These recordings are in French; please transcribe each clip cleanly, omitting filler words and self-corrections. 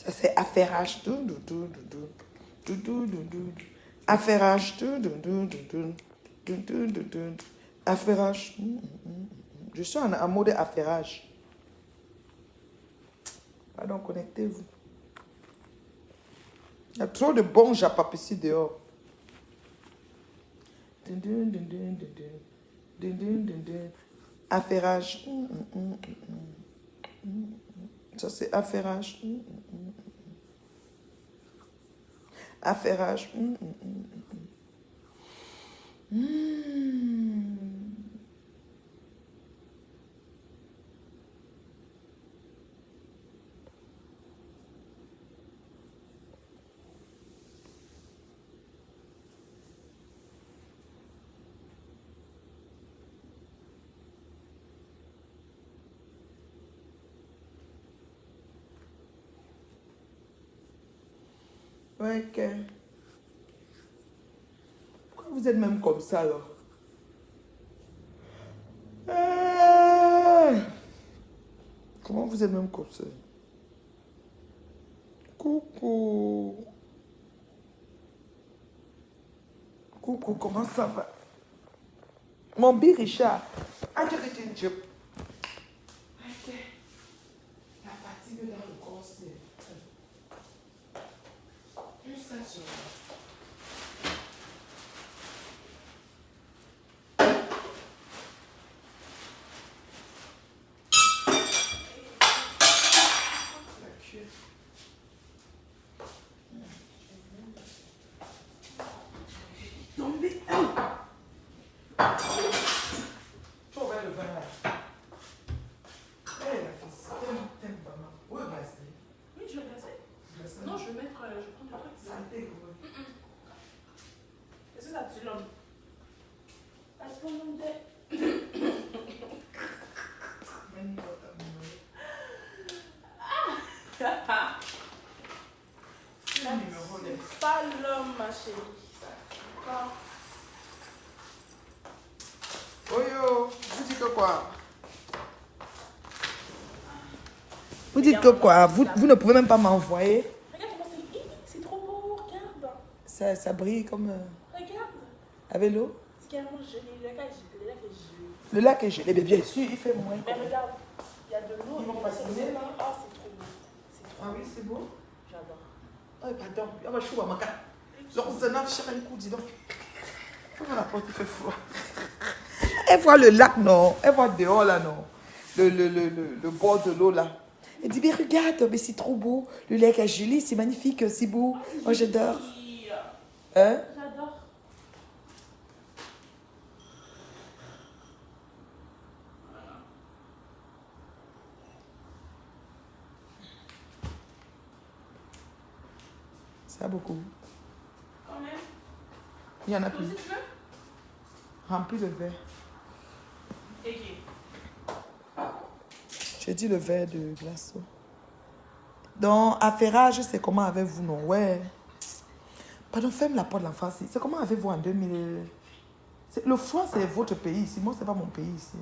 Ça, c'est affairage. Affairage. Affairage. Je suis en mode affairage. Pardon, connectez-vous. Il y a trop de bons japap ici dehors. Affairage. Ça, c'est affairage. Affairage. Ouais, ok. Pourquoi vous êtes même comme ça, alors? Comment vous êtes même comme ça? Coucou. Coucou, comment ça va? Mon bi Richard. Ah, tu as dit job. Ok. La fatigue dans le corps, c'est... Juste ça, sur... Tombé. Tu ouvres le vin là. Hey, la fille, t'aimes vraiment. Où est glacé? Oui, je vais glacer. Non, je vais mettre, je prends le truc. Santé, quoi. Est-ce que ça tue l'homme? Parce qu'on me dit. Pas l'homme, ma chérie. Pas. Oyo, vous dites quoi? Vous dites que quoi? Vous ne pouvez même pas m'envoyer? Regarde comment c'est trop beau, regarde. Ça brille comme... Regarde. Avec l'eau? C'est carrément gelé, le lac est gelé. Le lac est gelé, mais bien sûr, il fait moins. Mais regarde, il y a de l'eau. Ils vont passer là. Oh, c'est trop beau. Ah oui, c'est beau? J'adore. Oh, pardon. Ah, bah, je suis à ma carte. Donc, c'est un cher un coup, dis donc. Comment la porte, il fait froid. Elle voit le lac, non? Elle voit dehors, là, non? Le bord de l'eau, là. Elle dit, mais regarde, mais c'est trop beau. Le lac est gelé, c'est magnifique, c'est beau. Oh, j'adore. Hein? J'adore. Ça a beaucoup. Quand même. Il y en a Toi plus. aussi, tu veux? Rempli de verre. Et qui? J'ai dit le verre de glace. Donc, affairage, c'est comment avec vous, non? Ouais. Pardon, ferme la porte de l'enfant. C'est comment avec vous en 2000... Le froid, c'est votre pays ici. Moi, c'est pas mon pays ici.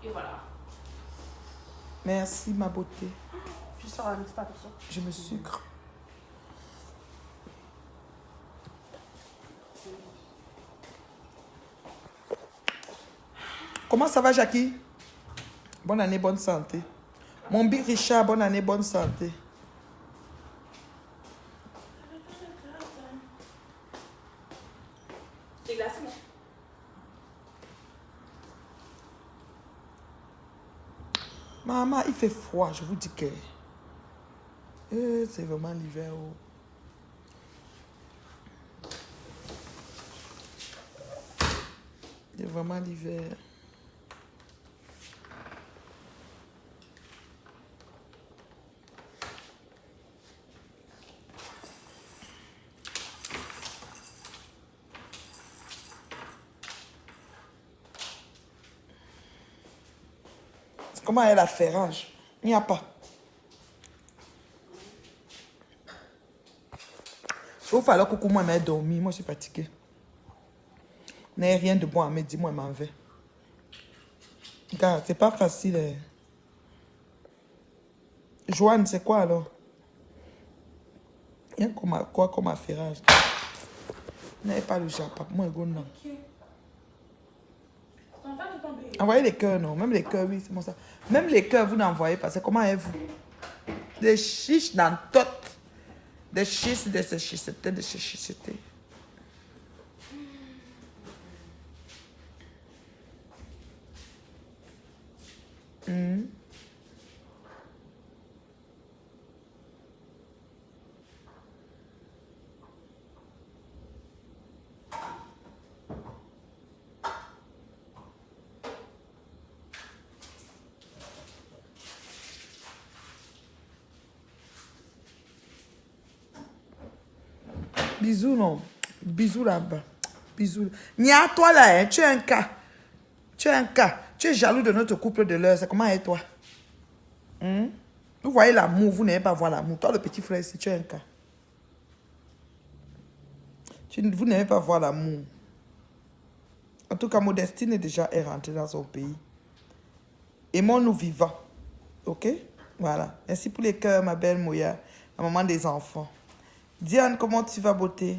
Et voilà. Merci, ma beauté. Je sors avec ça, attention. Je me sucre. Comment ça va, Jackie? Bonne année, bonne santé. Mon big Richard, bonne année, bonne santé. C'est glacé, non? Maman, il fait froid, je vous dis que... c'est vraiment l'hiver. Oh. C'est vraiment l'hiver. Comment est la ferrage? Il n'y a pas. Il faut alors que moi m'ait dormi. Moi, je suis fatiguée. N'a rien de bon à me dire, moi, je m'en vais. Car c'est pas facile. Joanne, c'est quoi alors? Il y a quoi comme affairage? Vous n'avez pas le japa. Moi, je non. Ok. On va tomber. Envoyez les cœurs, non. Même les cœurs, oui, c'est bon ça. Même les cœurs, vous n'envoyez pas. C'est comment êtes-vous? Des chiches dans tout. Des chiches, des chichetés, des chichetés. Bisous, non. Bisous là-bas. Bisous. Nia, toi là, hein, tu es un cas. Tu es un cas. Tu es jaloux de notre couple de l'heure. C'est comment est toi? Vous voyez l'amour, vous n'aimez pas voir l'amour. Toi, le petit frère ici, tu es un cas. Vous n'aimez pas voir l'amour. En tout cas, Modestine déjà est rentrée dans son pays. Aimons-nous vivants. Ok? Voilà. Merci pour les cœurs, ma belle Moya, la maman des enfants. Diane, comment tu vas, beauté?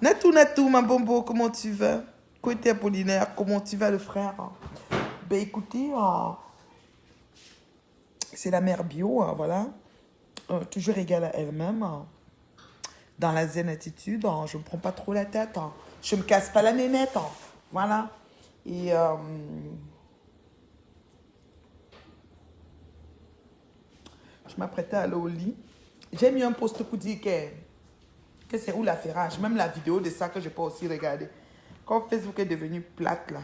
Netou, ma bombo, comment tu vas? Côté Apollinaire, comment tu vas, le frère? Ben écoutez, c'est la mère bio, voilà. Toujours égale à elle-même. Dans la zen attitude, je ne me prends pas trop la tête. Je ne me casse pas la nénette. Voilà. Et je m'apprêtais à aller au lit. J'ai mis un post pour dire que c'est où l'affairage. Même la vidéo de ça que je peux aussi regarder. Quand Facebook est devenu plate là.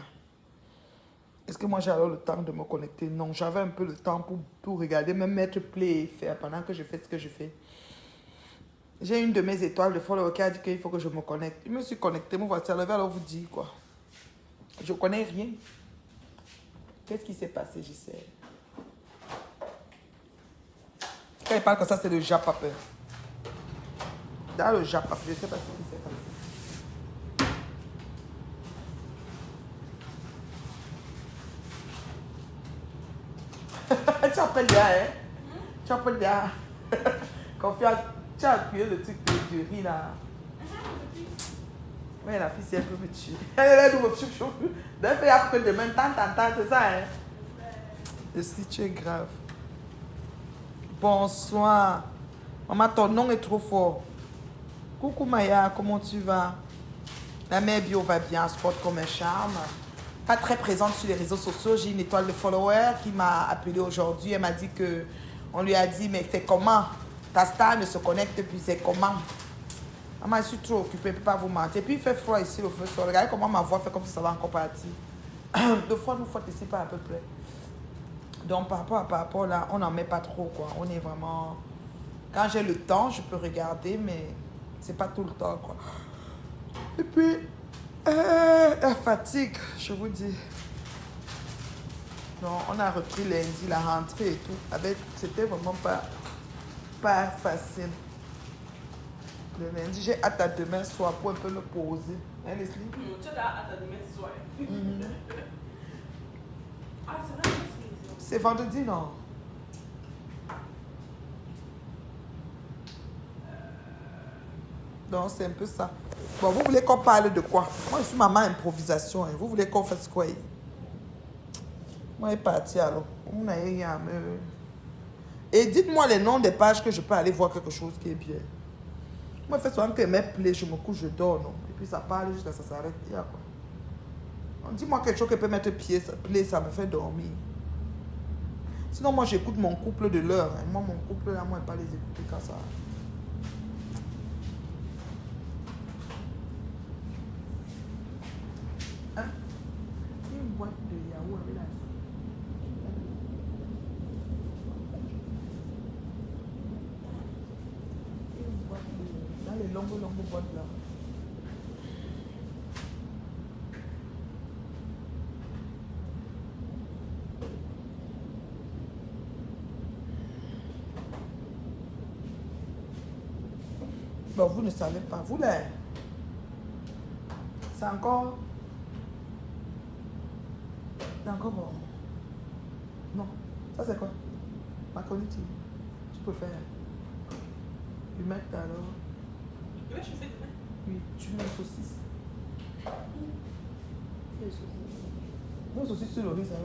Est-ce que moi j'ai alors le temps de me connecter? Non, j'avais un peu le temps pour regarder, même mettre play et faire pendant que je fais ce que je fais. J'ai une de mes étoiles de follower qui a dit qu'il faut que je me connecte. Je me suis connectée, me voici arrivé, alors vous dire quoi. Je connais rien. Qu'est-ce qui s'est passé, je sais. Quand il parle comme ça, c'est le japapeur. Dans le japapeur, je ne sais pas ce qui s'est passé. Tu appelles bien, hein? Tu appelles bien. Confiance. Tu as appuyé le truc de riz là. Oui, la fille, c'est un peu me tuer. Elle est nous, chou. D'un fait, il y a que demain, tant, c'est ça, hein? Le site est grave. Bonsoir. Maman, ton nom est trop fort. Coucou Maya, comment tu vas? La mère bio va bien, sport comme un charme. Pas très présente sur les réseaux sociaux. J'ai une étoile de follower qui m'a appelé aujourd'hui. Elle m'a dit que on lui a dit, mais c'est comment? Ta star ne se connecte plus, c'est comment? Maman, je suis trop occupée, je ne peux pas vous mentir. Et puis il fait froid ici, le feu sort. Regardez comment ma voix fait comme si ça va encore partir. De fois, nous faute ici, pas à peu près. Donc par rapport là, on n'en met pas trop, quoi. On est vraiment... Quand j'ai le temps, je peux regarder, mais c'est pas tout le temps, quoi. Et puis, la fatigue, je vous dis. Non, on a repris lundi, la rentrée et tout. C'était vraiment pas facile. Le lundi, j'ai hâte à demain soir pour un peu me poser. Hein, Leslie? Tu as hâte à demain soir. Ah, c'est vrai, c'est vendredi, non? Donc, c'est un peu ça. Bon, vous voulez qu'on parle de quoi? Moi, je suis maman improvisation. Hein. Vous voulez qu'on fasse quoi? Moi, je suis partie alors. On a rien à me... Et dites-moi les noms des pages que je peux aller voir quelque chose qui est bien. Moi, je fais souvent que mes plaies, je me couche, je dors, non? Et puis ça parle jusqu'à ça s'arrête. Dis-moi quelque chose qui peut mettre play, ça me fait dormir. Sinon, moi, j'écoute mon couple de l'heure. Hein. Moi, mon couple, là, moi, je ne vais pas les écouter quand ça... Hein? Une boîte de yaourt avec la... Une boîte de... Dans les longues boîtes, là. Bon, vous ne savez pas. Vous, là, c'est encore... C'est encore bon. Non. Ça, c'est quoi? Macaroni TV. Tu peux faire. Du mettre alors. Ouais, je fais demain. Oui, tu mets saucisse. Les saucisses. Non, saucisse sur le riz, ça va.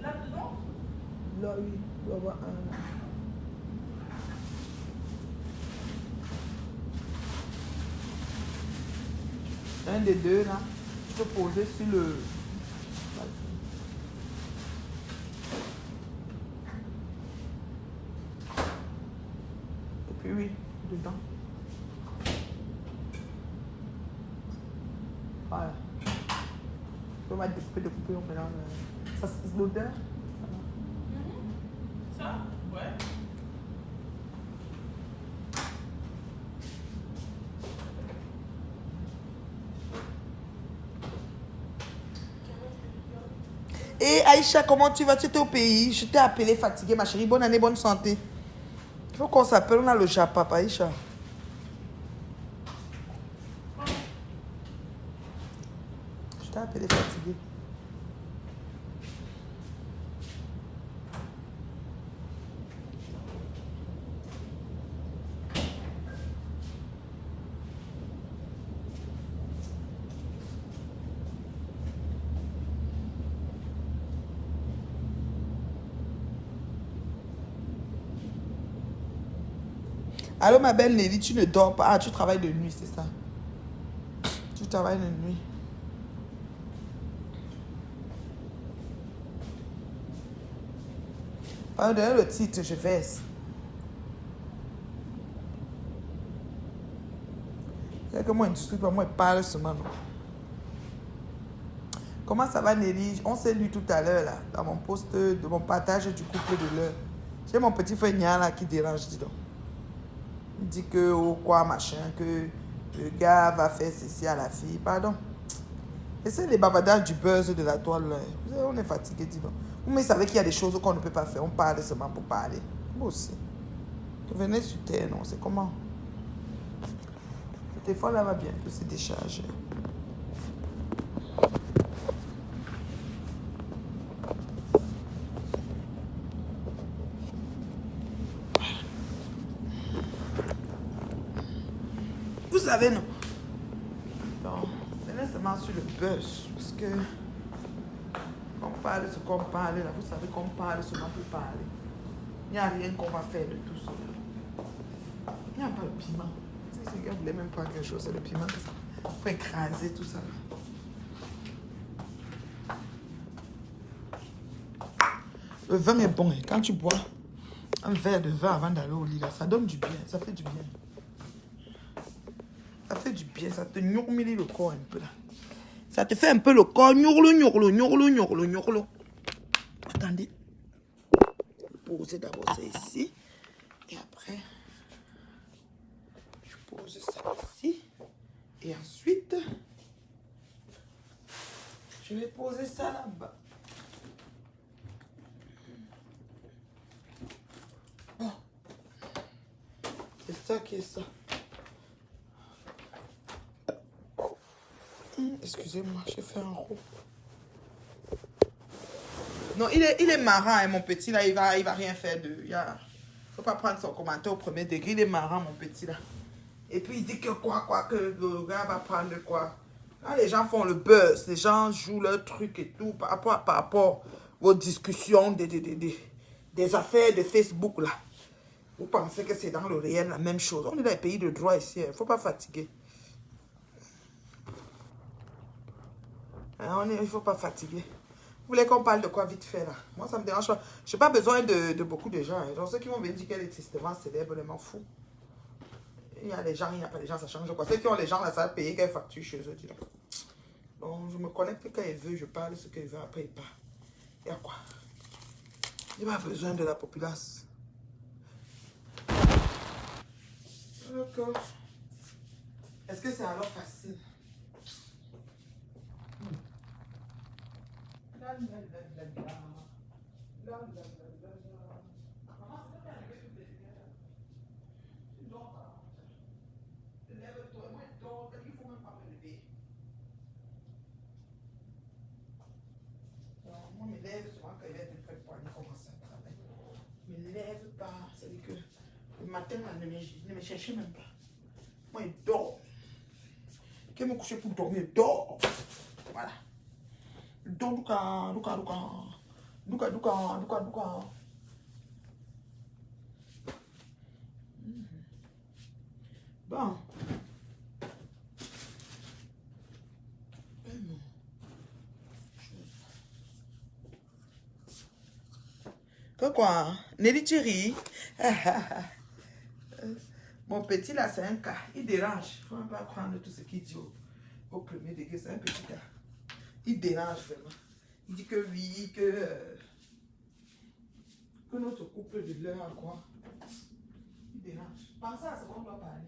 Là-dedans? Là, oui, il doit y avoir un. Un des deux là, tu peux poser sur le. Et puis oui, dedans. Voilà. On va découper, on mélange. Ça, c'est l'odeur. Ça? Ouais. Et Aïcha, comment tu vas? Tu étais au pays? Je t'ai appelé fatiguée, ma chérie. Bonne année, bonne santé. Il faut qu'on s'appelle, on a le Japa, Aïcha. Je t'ai appelé fatiguée. Allô, ma belle Nelly, tu ne dors pas. Ah, tu travailles de nuit, c'est ça. Tu travailles de nuit. Pardon, le titre, je verse. C'est que moi, industrie, moi, je parle seulement. Non. Comment ça va, Nelly? On s'est lu tout à l'heure, là, dans mon post de mon partage du couple de l'heure. J'ai mon petit frère Nia, là, qui dérange, dis donc. Il dit que, oh, quoi, machin, que le gars va faire ceci à la fille. Pardon. Et c'est les bavardages du buzz de la toile, là. On est fatigué, dis donc. Mais vous savez qu'il y a des choses qu'on ne peut pas faire. On parle seulement pour parler. Moi aussi. Venez sur terre, non? C'est comment? Le téléphone, là, va bientôt se décharger. Vous savez, non? Donc, venez seulement sur le buzz. Parce que on parle ce qu'on parle, là. Vous savez qu'on parle seulement pour parler. Il n'y a rien qu'on va faire de tout ça. Il n'y a pas le piment. Si ce gars ne voulait même pas quelque chose, c'est le piment que ça. Il faut écraser tout ça. Le vin est bon. Quand tu bois un verre de vin avant d'aller au lit, là, ça donne du bien. Ça fait du bien. Ça fait du bien. Ça te nourrit le corps un peu là. Ça te fait un peu le corps. Gnorlo. Attendez. Poser d'abord ça ici. Et après, je pose ça ici. Et ensuite, je vais poser ça là-bas. Oh. C'est ça qui est ça. Excusez-moi, j'ai fait un roux. Non, il est marrant, hein, mon petit, là. Il va rien faire de... Il faut pas prendre son commentaire au premier degré. Il est marrant, mon petit, là. Et puis, il dit que que le gars va prendre quoi. Quand les gens font le buzz, les gens jouent leur truc et tout, par rapport aux discussions des affaires de Facebook, là. Vous pensez que c'est dans le réel la même chose. On est dans les pays de droit ici, il ne faut pas fatiguer. Il ne faut pas fatiguer. Vous voulez qu'on parle de quoi vite fait là? Moi, ça me dérange pas. Je n'ai pas besoin de beaucoup de gens. Genre, ceux qui vont venir dire qu'elle est tristement célèbre, je m'en fous. Il y a des gens, il n'y a pas des gens, ça change quoi. Ceux qui ont les gens là, ça va payer qu'elle facture chez eux. Dis donc. Donc, je me connecte quand elle veut, je parle ce qu'elle veut, après il part. Il y a quoi? Il n'y a pas besoin de la populace. D'accord. Est-ce que c'est alors facile? Moi, pas. C'est-à-dire que le matin, là, ne me cherchez même pas. Moi, il dort. Quand je me couche pour dormir, il dort. Voilà. Il dort, Douka. Bon. Quoi? Nelly Thierry. Mon petit là, c'est un cas. Il dérange. Il ne faut même pas prendre tout ce qu'il dit au premier degré. C'est un petit cas. Il dérange vraiment. Il dit que oui, que notre couple de l'heure, quoi. Il dérange. Pensez à ce qu'on doit parler.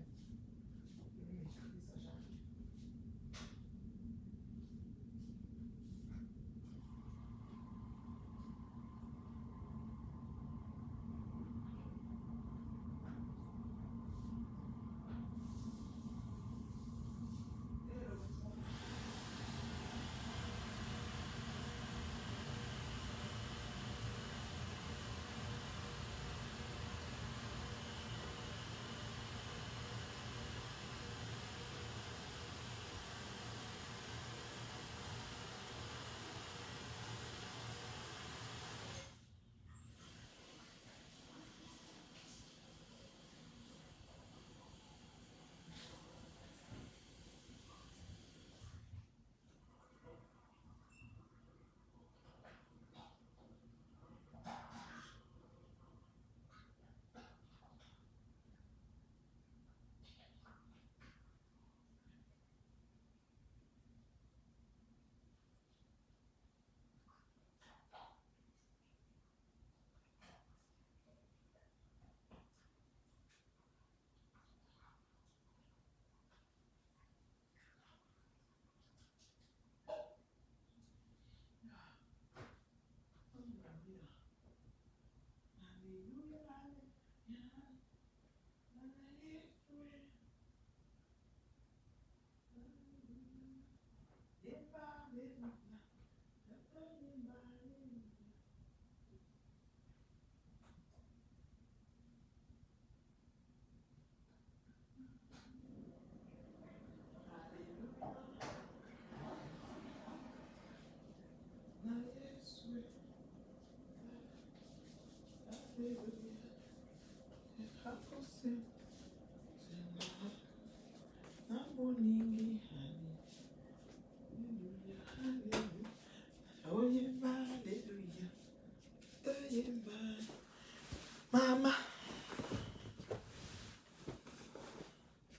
Maman,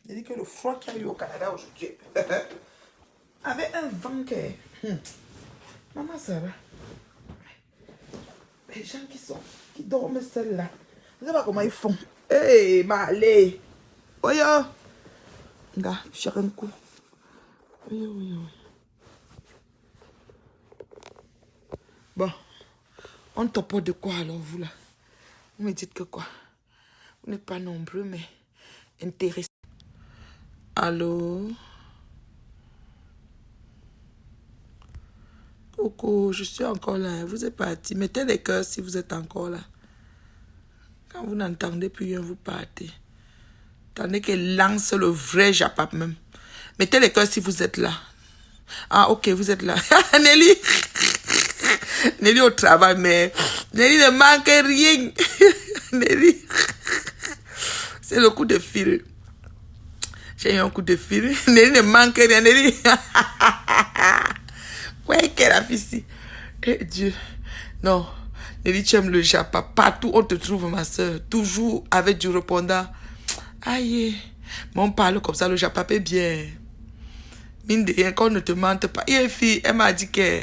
j'ai dit que le froid qu'il y a eu au Canada aujourd'hui, avec un vent que... Maman, ça va. Les gens qui dorment seuls là, je ne sais pas comment ils font. Hey, Malé. Oyo. Gars, je un coup. Oui. Bon, on tapote de quoi alors vous là? Vous me dites que quoi? Vous n'êtes pas nombreux mais intéressés. Allô? Coucou, je suis encore là. Vous êtes parti. Mettez les cœurs si vous êtes encore là. Quand vous n'entendez plus rien, vous partez. Attendez qu'elle lance le vrai japap même. Mettez les cœurs si vous êtes là. Ah, ok, vous êtes là. Nelly. Nelly au travail, mais Nelly ne manque rien. Nelly. C'est le coup de fil. J'ai eu un coup de fil. Nelly ne manque rien. Nelly. Ouais, qu'elle a fait ici. Eh Dieu. Non. Nelly, tu aimes le japap. Partout on te trouve, ma soeur. Toujours avec du répondant. Aïe. Mais on parle comme ça, le japap est bien. Mine de rien, qu'on ne te mente pas. Il y a une fille, elle m'a dit que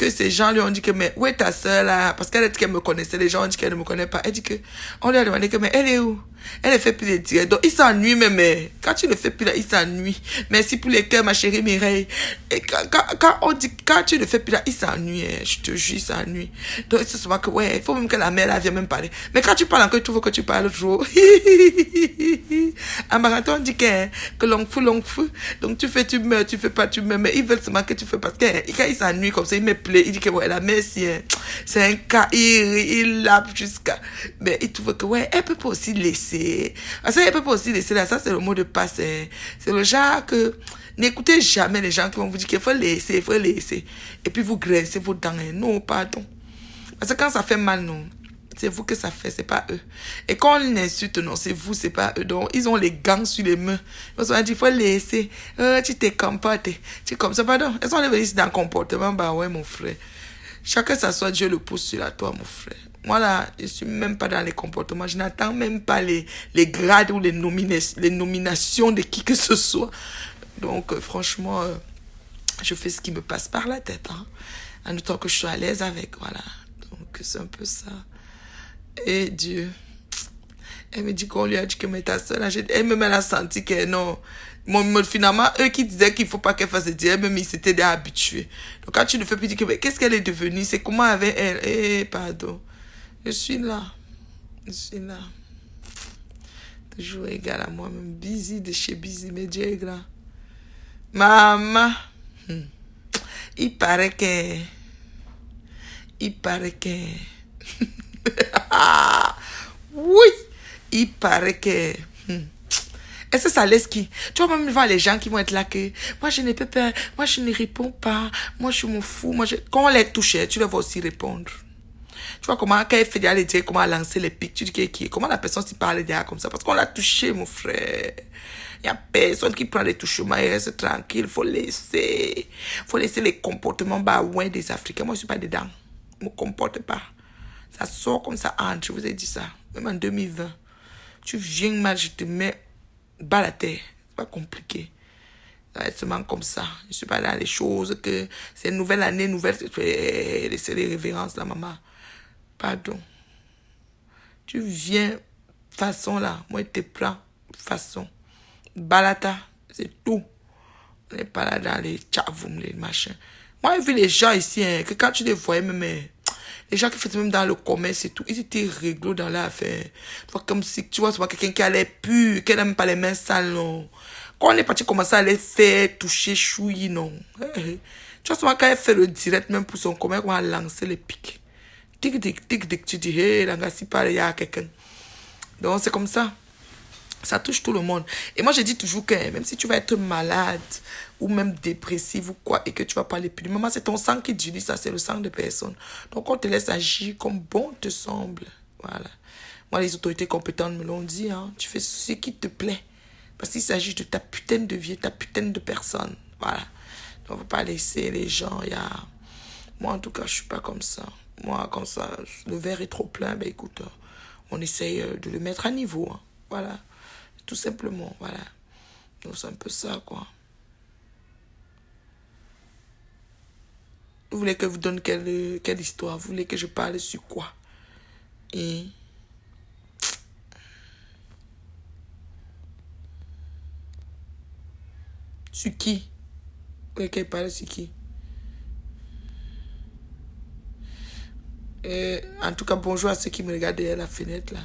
ces gens lui ont dit que, mais où est ta soeur là? Parce qu'elle a dit qu'elle me connaissait, les gens ont dit qu'elle ne me connaît pas. Elle dit que, on lui a demandé que, mais elle est où? Elle ne fait plus les directs. Donc, il s'ennuie, mais quand tu ne fais plus là, il s'ennuie. Merci pour les cœurs, ma chérie Mireille. Et quand tu ne fais plus là, il s'ennuie, je te jure, il s'ennuie. Donc, c'est souvent que, ouais, il faut même que la mère là vienne même parler. Mais quand tu parles encore, tu trouves que tu parles trop. À marathon, on dit que l'oncle fou. Donc, tu fais, tu meurs, tu fais pas, tu meurs. Mais ils veulent seulement que tu fais parce que quand il s'ennuie comme ça, il met plus plaît. Il dit que ouais, la mère, c'est un cas, il lappe jusqu'à... Mais il trouve que ouais, elle peut pas aussi laisser. Parce qu'elle peut pas aussi laisser là, ça c'est le mot de passe. Hein. C'est le genre que... N'écoutez jamais les gens qui vont vous dire qu'il faut laisser, il faut laisser. Et puis vous graissez vos dents. Hein. Non, pardon. Parce que quand ça fait mal, non. C'est vous que ça fait, c'est pas eux. Et quand on insulte, non, c'est vous, c'est pas eux. Donc, ils ont les gants sur les mains. Ils se dit, il faut laisser. Tu t'es comporté. Tu es comme ça, pardon. Elles sont venus ici dans le comportement. Bah ouais, mon frère. Chacun s'assoit, Dieu le pousse sur la toi, mon frère. Moi, là, je suis même pas dans les comportements. Je n'attends même pas les grades ou les nominations de qui que ce soit. Donc, franchement, je fais ce qui me passe par la tête. Hein. En autant que je suis à l'aise avec, voilà. Donc, c'est un peu ça. Et Dieu, elle me dit qu'on lui a dit que mais ta soeur, elle-même elle a senti que non. Finalement, eux qui disaient qu'il ne faut pas qu'elle fasse dire, elle-même ils s'étaient déjà habitués. Donc quand tu ne fais plus dire que mais qu'est-ce qu'elle est devenue, c'est comment avec elle. Eh, pardon. Je suis là. Je suis là. Toujours égal à moi-même. Busy de chez Busy, mais Dieu est grand. Maman. Il paraît que... Oui, il paraît que... Est-ce que ça laisse qui? Tu vas même voir les gens qui vont être là que... Moi, je n'ai pas peur. Moi, je ne réponds pas. Moi, je m'en fous. Quand on les touche, tu vas aussi répondre. Tu vois comment, quand elle fait déjà les dire comment lancer les pics, tu dis comment la personne s'y parle déjà comme ça? Parce qu'on l'a touché, mon frère. Il n'y a personne qui prend les touchements et reste tranquille. Faut laisser les comportements ouais, des Africains. Moi, je ne suis pas dedans. Je ne me comporte pas. Ça sort comme ça entre. Je vous ai dit ça. Même en 2020. Tu viens mal, je te mets bas la terre. C'est pas compliqué. Ça va être seulement comme ça. Je ne suis pas dans les choses que c'est une nouvelle année, nouvelle... Laissez les révérences là, maman. Pardon. Tu viens façon là. Moi, je te prends façon. Balata, c'est tout. On n'est pas là dans les tchavoum, les machins. Moi, j'ai vu les gens ici, hein, que quand tu les voyais, même... Les gens qui faisaient même dans le commerce et tout, ils étaient réglo dans l'affaire. Tu vois, comme si, tu vois, c'est pas quelqu'un qui allait pur, qui n'a même pas les mains sales, non. Quand on est parti commencer à les faire toucher, chouiller, non. Tu vois, souvent, quand elle fait le direct, même pour son commerce, on va lancer les pics. Tic, tic, tic, tic, tu dis, hé, là, si parle, il y a quelqu'un. Donc, c'est comme ça. Ça touche tout le monde. Et moi, je dis toujours que même si tu vas être malade ou même dépressif ou quoi et que tu vas parler plus, maman, c'est ton sang qui dit ça, c'est le sang de personne. Donc, on te laisse agir comme bon te semble. Voilà. Moi, les autorités compétentes me l'ont dit, hein. Tu fais ce qui te plaît. Parce qu'il s'agit de ta putain de vie, ta putain de personne. Voilà. Donc, on ne faut pas laisser les gens, Moi, en tout cas, je ne suis pas comme ça. Moi, comme ça, le verre est trop plein, ben écoute, on essaye de le mettre à niveau. Hein. Voilà. Tout simplement, voilà. Donc, c'est un peu ça, quoi. Vous voulez que je vous donne quelle histoire? Vous voulez que je parle sur quoi? Et... Sur qui? Vous voulez qu'elle parle sur qui? En tout cas, bonjour à ceux qui me regardent derrière la fenêtre, là.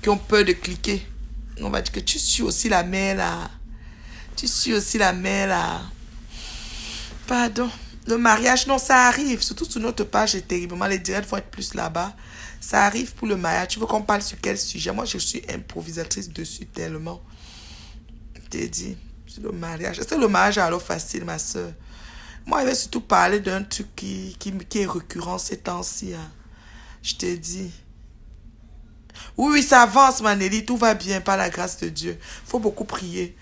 Qui ont peur de cliquer. On va dire que tu suis aussi la mère, là. Tu suis aussi la mère, là. Pardon. Le mariage, non, ça arrive. Surtout sur notre page, c'est terriblement. Les directs vont être plus là-bas. Ça arrive pour le mariage. Tu veux qu'on parle sur quel sujet? Moi, je suis improvisatrice dessus tellement. Je t'ai dit. Sur le mariage. Est-ce que le mariage est alors facile, ma soeur? Moi, je vais surtout parler d'un truc qui est récurrent ces temps-ci. Hein. Je t'ai dit. Oui, ça avance, Nelly. Tout va bien, par la grâce de Dieu. Il faut beaucoup prier.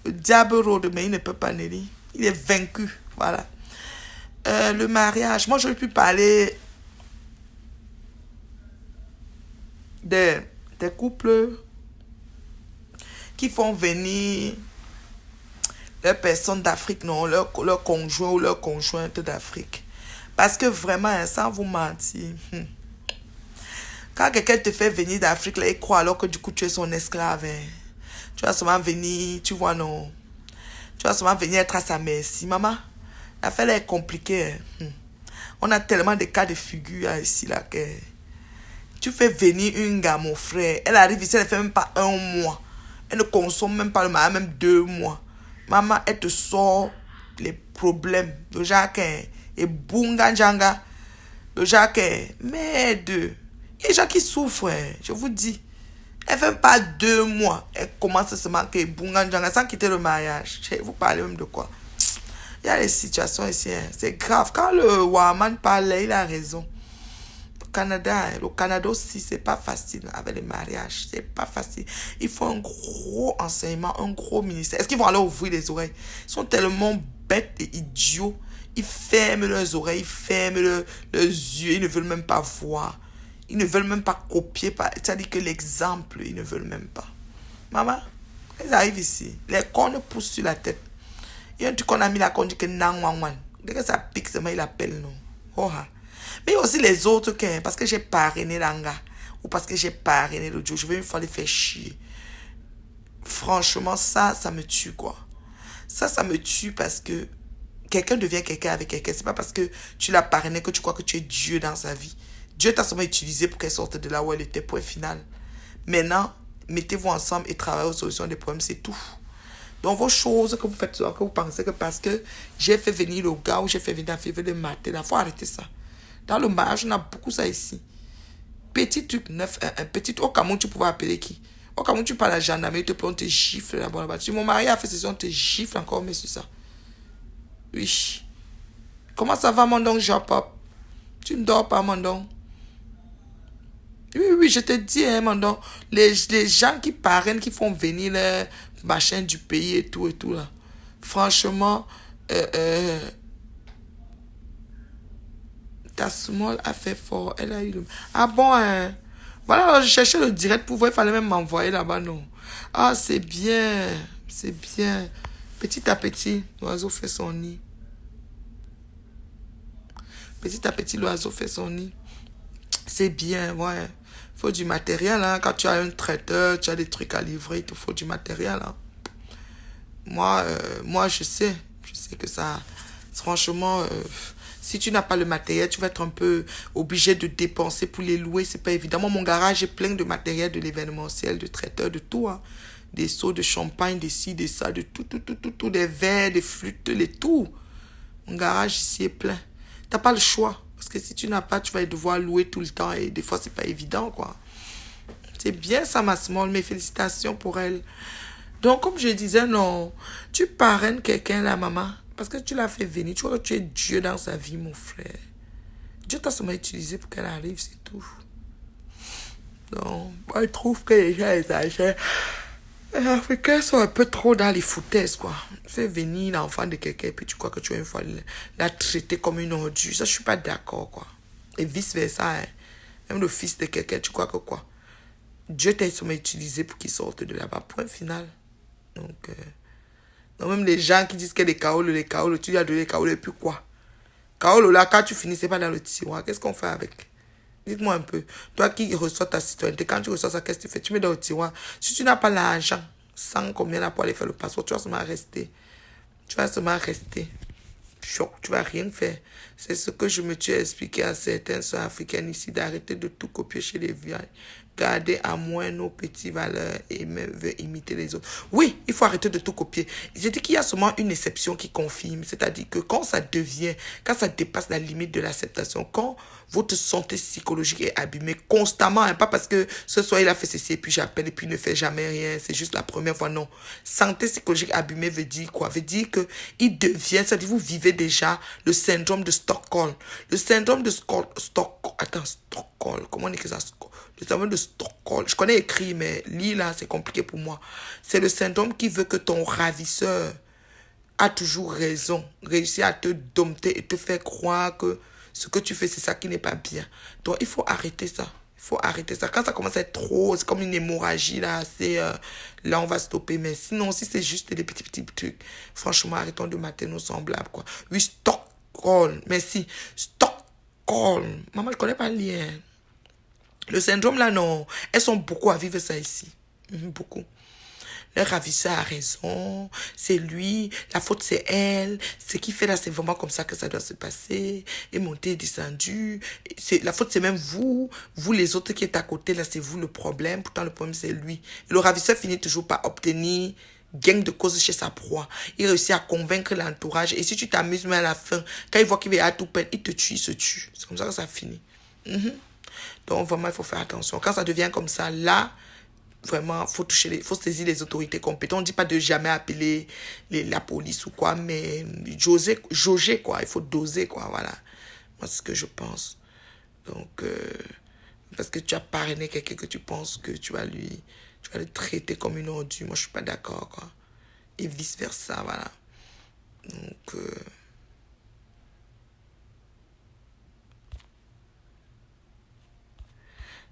Le diable rôde, mais il ne peut pas, Nelly. Il est vaincu. Voilà. Le mariage. Moi, je vais plus parler des couples qui font venir leurs personnes d'Afrique, non, leur conjoint ou leur conjointe d'Afrique. Parce que vraiment, sans vous mentir, quand quelqu'un te fait venir d'Afrique, là, il croit alors que du coup, tu es son esclave. Hein. Tu vas seulement venir, tu vois, non. Tu vas seulement venir être à sa merci. Maman, l'affaire est compliquée. Hein. On a tellement de cas de figure ici, là, que tu fais venir une gars, mon frère. Elle arrive ici, elle ne fait même pas 1 mois. Elle ne consomme même pas le mariage, même 2 mois. Maman, elle te sort les problèmes. Le genre, Et Bunganjanga, le Jacques, merde. Il y a des gens qui souffrent, je vous dis. Elle ne fait pas 2 mois. Elle commence à se manquer Bunganjanga sans quitter le mariage. Je vais vous parler même de quoi. Il y a des situations ici, c'est grave. Quand le Waman parlait, il a raison. Le Canada aussi, c'est pas facile avec les mariages. C'est pas facile. Il faut un gros enseignement, un gros ministère. Est-ce qu'ils vont aller ouvrir les oreilles? Ils sont tellement bêtes et idiots. Ils ferment leurs oreilles, ils ferment leurs yeux. Ils ne veulent même pas voir. Ils ne veulent même pas copier. C'est-à-dire que l'exemple, ils ne veulent même pas. Maman, ils arrivent ici. Les cornes poussent sur la tête. Il y a un truc qu'on a mis là qu'on dit que nan wan wan. Dès que ça pique, seulement il appelle nous. Oh, ha. Mais il y a aussi les autres que, parce que j'ai parrainé l'anga, ou parce que j'ai parrainé le Joe, je vais une fois les faire chier. Franchement, ça me tue, quoi. Ça me tue parce que quelqu'un devient quelqu'un avec quelqu'un. C'est pas parce que tu l'as parrainé que tu crois que tu es Dieu dans sa vie. Dieu t'a seulement utilisé pour qu'elle sorte de là où elle était, point final. Maintenant, mettez-vous ensemble et travaillez aux solutions des problèmes, c'est tout. Donc, vos choses que vous faites, que vous pensez que parce que j'ai fait venir le gars ou j'ai fait venir la fille de matin, il faut arrêter ça. Dans le mariage, on a beaucoup ça ici. Petit truc neuf, un petit truc. Au Cameroun, tu pouvais appeler qui? Au Cameroun, tu parles à la gendarmerie, on te gifle là-bas. Si mon mari a fait ceci, on te gifle encore, mais c'est ça. Oui. Comment ça va, mon don, Jean-Pop? Tu ne dors pas, mon don? Oui, je te dis, hein, mon don. Les gens qui parrainent, qui font venir les machins du pays et tout, là. Franchement, ta small a fait fort. Elle a eu le... Ah bon, hein? Voilà, alors je cherchais le direct pour voir. Il fallait même m'envoyer là-bas, non? Ah, c'est bien. C'est bien. Petit à petit, l'oiseau fait son nid. Petit à petit, l'oiseau fait son nid. C'est bien, ouais. Il faut du matériel, hein. Quand tu as un traiteur, tu as des trucs à livrer, il te faut du matériel, hein. Moi, je sais que ça... Franchement... si tu n'as pas le matériel, tu vas être un peu obligé de dépenser pour les louer. C'est pas évident. Moi, mon garage est plein de matériel, de l'événementiel, de traiteur, de tout. Hein. Des seaux de champagne, des ci, des ça, de tout. Des verres, des flûtes, les tout. Mon garage ici est plein. Tu n'as pas le choix. Parce que si tu n'as pas, tu vas devoir louer tout le temps. Et des fois, c'est pas évident, quoi. C'est bien ça, ma small. Mes félicitations pour elle. Donc, comme je disais, non. Tu parraines quelqu'un, là, maman. Parce que tu l'as fait venir. Tu vois que tu es Dieu dans sa vie, mon frère. Dieu t'a seulement utilisé pour qu'elle arrive, c'est tout. Donc, moi, je trouve que les gens exagèrent. Les Africains sont un peu trop dans les foutaises, quoi. Fais venir l'enfant de quelqu'un et puis tu crois que tu vas une fois la traiter comme une ordure. Ça, je suis pas d'accord, quoi. Et vice-versa, hein. Même le fils de quelqu'un, tu crois que quoi? Dieu t'a seulement utilisé pour qu'il sorte de là-bas. Point final. Donc, même les gens qui disent que les kaolos, tu lui as donné les kaolos et puis quoi? Kaolo, là, quand tu finis, c'est pas dans le tiroir. Qu'est-ce qu'on fait avec? Dites-moi un peu. Toi qui reçois ta citoyenneté, quand tu reçois ça, qu'est-ce que tu fais? Tu mets dans le tiroir. Si tu n'as pas l'argent, sans combien là pour aller faire le passeport, tu vas seulement rester. Choc, tu vas rien faire. C'est ce que je me suis expliqué à certains soeurs africaines ici, d'arrêter de tout copier chez les vieilles. Garder à moins nos petites valeurs et même veut imiter les autres. Oui, il faut arrêter de tout copier. J'ai dit qu'il y a seulement une exception qui confirme. C'est-à-dire que quand ça dépasse la limite de l'acceptation, quand votre santé psychologique est abîmée constamment, hein, pas parce que ce soir il a fait ceci et puis j'appelle et puis il ne fait jamais rien, c'est juste la première fois, non. Santé psychologique abîmée veut dire quoi? Veut dire que il devient, c'est-à-dire vous vivez déjà le syndrome de Stockholm. Le syndrome de Stockholm, comment on dit que ça? Le syndrome de Stockholm, je connais écrit, mais lis là, c'est compliqué pour moi. C'est le syndrome qui veut que ton ravisseur a toujours raison, réussit à te dompter et te faire croire que ce que tu fais, c'est ça qui n'est pas bien. Donc, il faut arrêter ça. Il faut arrêter ça. Quand ça commence à être trop, c'est comme une hémorragie, là, là, on va stopper. Mais sinon, si c'est juste des petits trucs, franchement, arrêtons de mater nos semblables, quoi. Oui, Stockholm, merci. Stockholm. Maman, je connais pas le lien. Le syndrome, là, non. Elles sont beaucoup à vivre ça ici. Beaucoup. Le ravisseur a raison, c'est lui, la faute c'est elle, ce qu'il fait là c'est vraiment comme ça que ça doit se passer, et monter et descendu, la faute c'est même vous les autres qui êtes à côté là c'est vous le problème, pourtant le problème c'est lui. Et le ravisseur finit toujours par obtenir gain de cause chez sa proie. Il réussit à convaincre l'entourage. Et si tu t'amuses, mais à la fin, quand il voit qu'il va à tout peine, il te tue, il se tue. C'est comme ça que ça finit. Donc, vraiment, il faut faire attention. Quand ça devient comme ça, là, vraiment, faut saisir les autorités compétentes. On ne dit pas de jamais appeler la police ou quoi, mais jauger, quoi. Il faut doser, quoi, voilà. Moi, c'est ce que je pense. Donc, parce que tu as parrainé quelqu'un que tu penses que tu vas le traiter comme une ordure. Moi, je ne suis pas d'accord, quoi. Et vice-versa, voilà. Donc,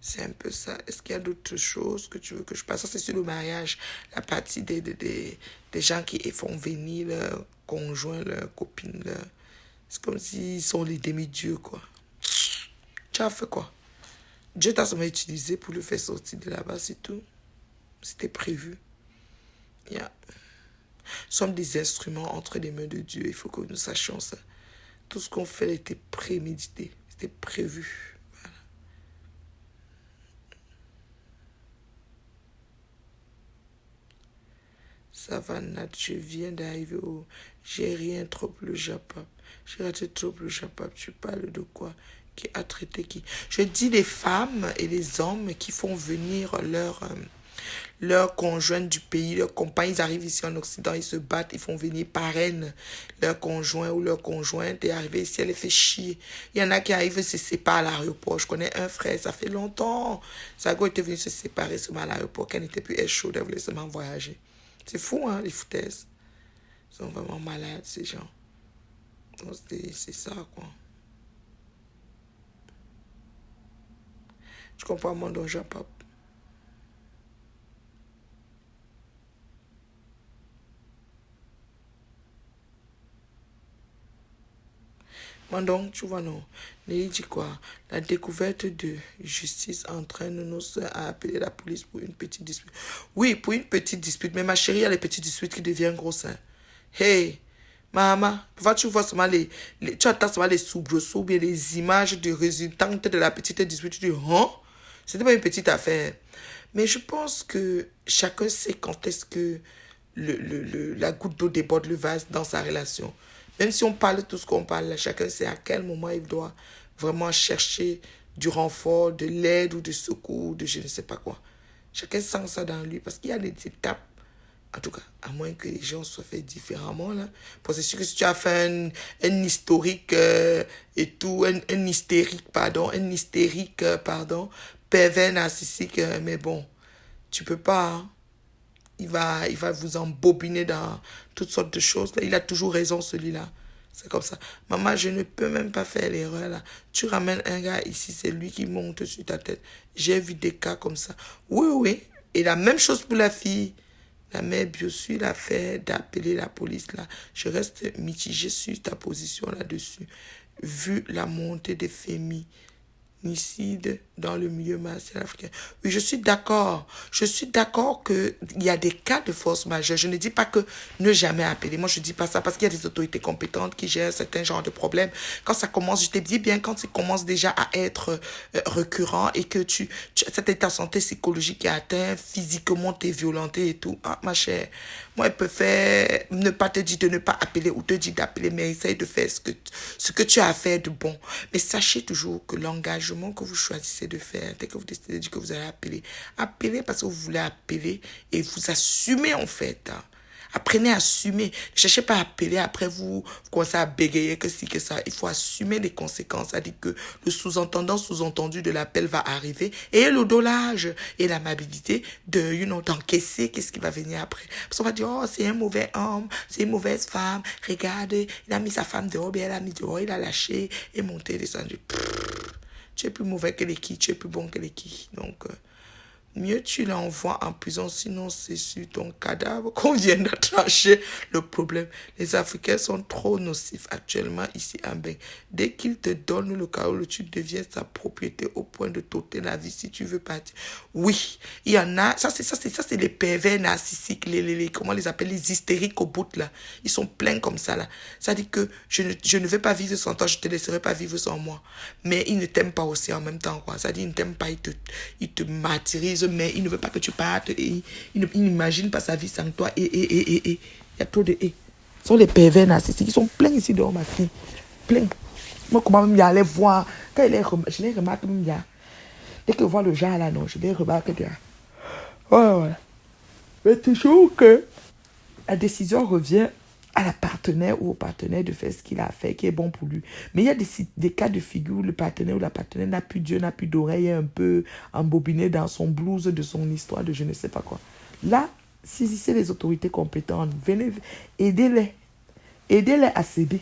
c'est un peu ça. Est-ce qu'il y a d'autres choses que tu veux que je passe? Ça, c'est sur le mariage. La partie des gens qui font venir leur conjoint, leur copine. C'est comme s'ils sont les demi-dieux, quoi. Tu as fait quoi? Dieu t'a seulement utilisé pour le faire sortir de là-bas, c'est tout. C'était prévu. Yeah. Nous sommes des instruments entre les mains de Dieu. Il faut que nous sachions ça. Tout ce qu'on fait était prémédité. C'était prévu. Voilà. Ça va, Nat. Je viens d'arriver au... J'ai rien trop le Japon. J'ai raté trop le Japon. Tu parles de quoi? Qui a traité qui? Je dis les femmes et les hommes qui font venir leurs conjoints du pays, leurs compagnes, ils arrivent ici en Occident, ils se battent, ils font venir parraine leur conjoint ou leur conjointe et arriver ici, elle les fait chier. Il y en a qui arrivent et se séparent à l'aéroport. Je connais un frère, ça fait longtemps. Sago était venu se séparer seulement à l'aéroport, qu'elle n'était plus chaude, elle voulait seulement voyager. C'est fou, hein, les foutaises. Ils sont vraiment malades, ces gens. Donc, c'est ça, quoi. Tu comprends mon don Japon? Donc, tu vois, non. Nelly dit quoi? La découverte de justice entraîne nos soeurs à appeler la police pour une petite dispute. Oui, pour une petite dispute. Mais ma chérie, il y a les petites disputes qui deviennent grosses. Hein. Hey, maman, parfois tu vois seulement tu attends seulement les soubresauts, bien les images de résultantes de la petite dispute. Tu dis, hein? C'était pas une petite affaire. Mais je pense que chacun sait quand est-ce que la goutte d'eau déborde le vase dans sa relation. Même si on parle de tout ce qu'on parle, là, chacun sait à quel moment il doit vraiment chercher du renfort, de l'aide ou du secours, de je ne sais pas quoi. Chacun sent ça dans lui parce qu'il y a des étapes. En tout cas, à moins que les gens soient faits différemment, là. Parce que c'est sûr que si tu as fait un historique et tout, un hystérique, pardon, pervers narcissique, mais bon, tu peux pas, hein. Il va vous embobiner dans toutes sortes de choses. Là, il a toujours raison, celui-là. C'est comme ça. Maman, je ne peux même pas faire l'erreur, là. Tu ramènes un gars ici, c'est lui qui monte sur ta tête. J'ai vu des cas comme ça. Oui, oui. Et la même chose pour la fille. La mère Biossu l'a fait d'appeler la police, là. Je reste mitigée sur ta position là-dessus. Vu la montée des féminicides dans le milieu martial africain. Oui, je suis d'accord. Je suis d'accord qu'il y a des cas de force majeure. Je ne dis pas que ne jamais appeler. Moi, je ne dis pas ça parce qu'il y a des autorités compétentes qui gèrent certains genres de problèmes. Quand ça commence, je te dis bien, quand ça commence déjà à être récurrent et que cet état de santé psychologique est atteint, physiquement, tu es violenté et tout. Ah, ma chère, moi, elle peut faire, ne pas te dire de ne pas appeler ou te dire d'appeler, mais essaye de faire ce que tu as à faire de bon. Mais sachez toujours que l'engagement que vous choisissez de faire, dès que vous décidez de dire que vous allez appeler, appelez parce que vous voulez appeler et vous assumez en fait. Hein. Apprenez à assumer. Ne cherchez pas à appeler, après vous commencez à bégayer que si, que ça. Il faut assumer les conséquences. C'est-à-dire que le sous-entendu de l'appel va arriver. Et le dolage et l'amabilité d'encaisser qu'est-ce qui va venir après. Parce qu'on va dire, oh, c'est un mauvais homme, c'est une mauvaise femme. Regarde, il a mis sa femme dehors, bien elle a mis dehors, il a lâché et monté, descendu. Tu es plus mauvais que les qui, tu es plus bon que les qui. Donc, mieux tu l'envoies en prison, sinon c'est sur ton cadavre qu'on vient de trancher le problème. Les Africains sont trop nocifs actuellement ici en Beng. Dès qu'ils te donnent le carreau, tu deviens sa propriété au point de t'ôter la vie si tu veux partir. Oui, il y en a, ça c'est les pervers narcissiques, comment on les appelle, les hystériques au bout là. Ils sont pleins comme ça là. Ça dit que je ne vais pas vivre sans toi, je te laisserai pas vivre sans moi. Mais ils ne t'aiment pas aussi en même temps quoi. Ça dit ils ne t'aiment pas, ils te martyrisent mais il ne veut pas que tu partes. Et il n'imagine pas sa vie sans toi. Et. Il y a trop de et. Ce sont les pervers narcissiques. Ils sont pleins ici dehors, ma fille. Pleins. Moi, comment même y aller voir. Quand je les remarque même, il y a. Dès que je vois le genre là, non, je les remarque. Ouais. Mais toujours que la décision revient à la partenaire ou au partenaire de faire ce qu'il a fait, qui est bon pour lui. Mais il y a des cas de figure où le partenaire ou la partenaire n'a plus d'yeux, n'a plus d'oreilles, est un peu embobiné dans son blues de son histoire, de je ne sais pas quoi. Là, saisissez les autorités compétentes, venez, aidez-les. Aidez-les à céder.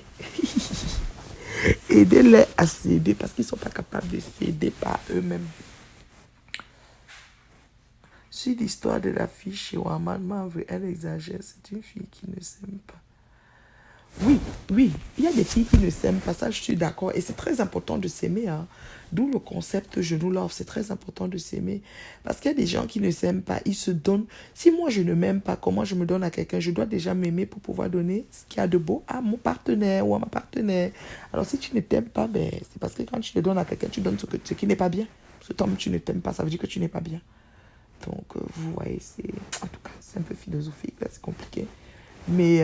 Aidez-les à céder parce qu'ils ne sont pas capables de céder par eux-mêmes. Sur l'histoire de la fille chez Waman, elle exagère, c'est une fille qui ne s'aime pas. Oui, il y a des filles qui ne s'aiment pas, ça je suis d'accord. Et c'est très important de s'aimer. Hein. D'où le concept je nous love, c'est très important de s'aimer. Parce qu'il y a des gens qui ne s'aiment pas, ils se donnent. Si moi je ne m'aime pas, comment je me donne à quelqu'un? Je dois déjà m'aimer pour pouvoir donner ce qu'il y a de beau à mon partenaire ou à ma partenaire. Alors si tu ne t'aimes pas, ben, c'est parce que quand tu te donnes à quelqu'un, tu donnes ce qui n'est pas bien. Parce que toi tu ne t'aimes pas, ça veut dire que tu n'es pas bien. Donc vous voyez, en tout cas, c'est un peu philosophique, là, c'est compliqué. Mais...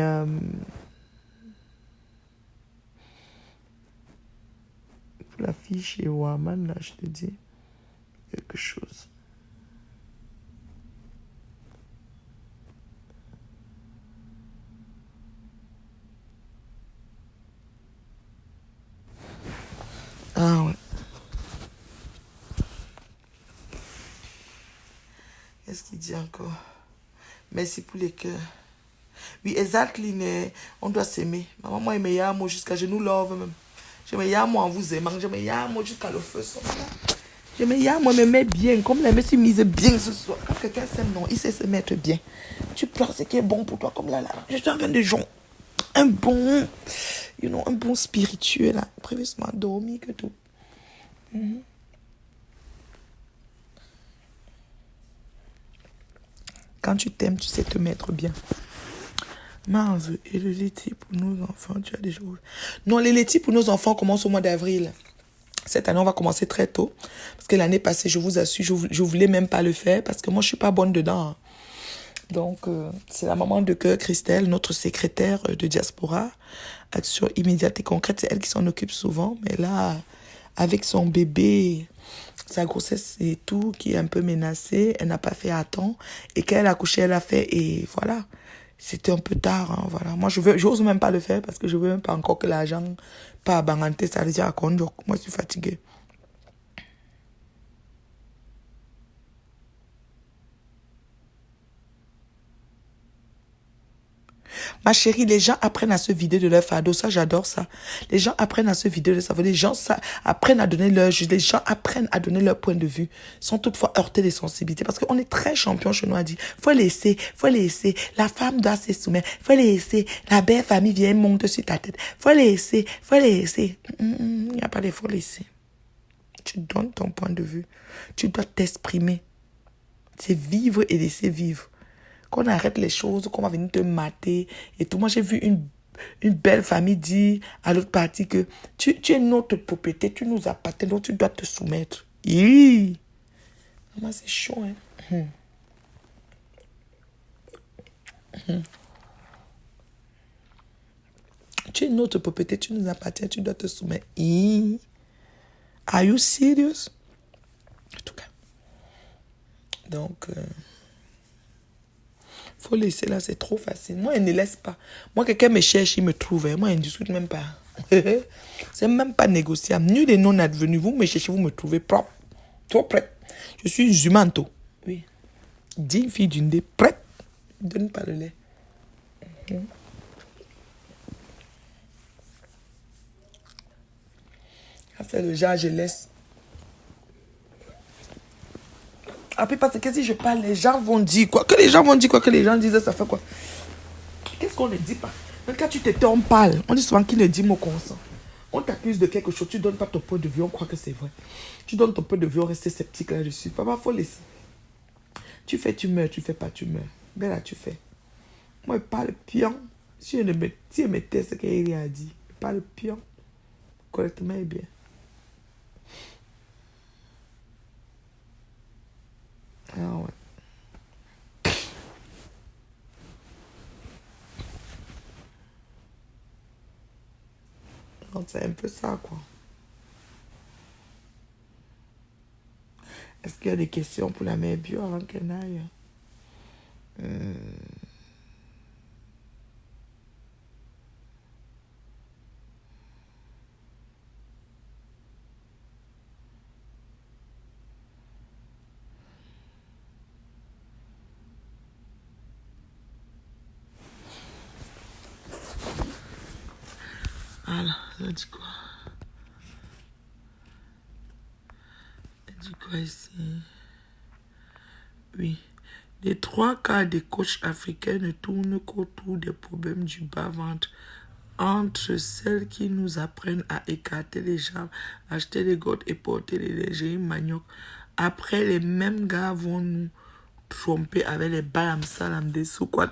la fille chez Waman, là, je te dis quelque chose. Ah ouais. Qu'est-ce qu'il dit encore? Merci pour les cœurs. Oui, exactement. On doit s'aimer. Maman, moi, il me y a un mot jusqu'à je nous love même. Je me y a un mot en vous aimant. Je me y a un mot jusqu'à le feu. Je me y a un mot, me met bien. Comme la me mise bien ce soir. Quand quelqu'un s'aime, non, il sait se mettre bien. Tu prends ce qui est bon pour toi, comme là. Je suis en train de jouer. Un bon spirituel, là. Prévieusement dormi que tout. Quand tu t'aimes, tu sais te mettre bien. Marve, et le laitier pour nos enfants, tu as déjà... Non, les laitiers pour nos enfants commencent au mois d'avril. Cette année, on va commencer très tôt. Parce que l'année passée, je vous assure, je voulais même pas le faire parce que moi, je suis pas bonne dedans. Donc, c'est la maman de cœur, Christelle, notre secrétaire de diaspora. Action immédiate et concrète, c'est elle qui s'en occupe souvent. Mais là, avec son bébé, sa grossesse et tout, qui est un peu menacée, elle n'a pas fait à temps. Et quand elle a accouché, elle a fait, et voilà. C'était un peu tard, hein, voilà. Moi, j'ose même pas le faire parce que je veux même pas encore que l'argent pas banganté, ça veut dire à conduire. Moi, je suis fatiguée. Ma chérie, les gens apprennent à se vider de leur fardeau. Ça, j'adore ça. Les gens apprennent à se vider de ça. Les gens apprennent à donner leur juge. Les gens apprennent à donner leur point de vue sans toutefois heurter les sensibilités. Parce qu'on est très champion chez nous à dire, faut laisser. La femme doit se soumettre. Faut laisser. La belle famille vient monter sur ta tête. Faut laisser. Il n'y a pas de faut laisser. Tu donnes ton point de vue. Tu dois t'exprimer. C'est vivre et laisser vivre. Qu'on arrête les choses, qu'on va venir te mater et tout. Moi, j'ai vu une belle famille dire à l'autre partie que tu es notre propriété, tu nous appartiens, donc tu dois te soumettre. Maman, c'est chaud, hein. Tu es notre propriété, tu nous appartiens, tu dois te soumettre. Are you serious? En tout cas. Donc... faut laisser là, c'est trop facile. Moi, elle ne laisse pas. Moi, quelqu'un me cherche, il me trouve. Hein. Moi, elle ne discute même pas. C'est même pas négociable. Nul et non advenu. Vous me cherchez, vous me trouvez propre. Trop prête. Je suis une jumanto. Oui. Digne fille d'une dé. Prête. Ne donne pas le lait. Après le genre, je laisse. Après, parce que si je parle, les gens vont dire quoi? Que les gens vont dire quoi? Que les gens disent, ça fait quoi? Qu'est-ce qu'on ne dit pas? Même quand tu te tais, on parle. On dit souvent qu'il ne dit mot consent. On t'accuse de quelque chose, tu ne donnes pas ton point de vue, on croit que c'est vrai. Tu donnes ton point de vue, on reste sceptique là-dessus. Papa, il faut laisser. Tu fais, tu meurs, tu fais pas, tu meurs. Ben là, tu fais. Moi, je parle pion. Si je me tais ce qu'il a dit, je parle pion. Correctement et bien. Ah ouais. Donc, c'est un peu ça, quoi. Est-ce qu'il y a des questions pour la mère bio avant qu'elle n'aille? Voilà, ça dit quoi? Elle dit quoi ici? Oui. Les 3 quarts des coachs africains ne tournent qu'autour des problèmes du bas-ventre. Entre celles qui nous apprennent à écarter les jambes, acheter les gouttes et porter les lingeries manioc. Après, les mêmes gars vont nous tromper avec les balam salam des sous-quoi.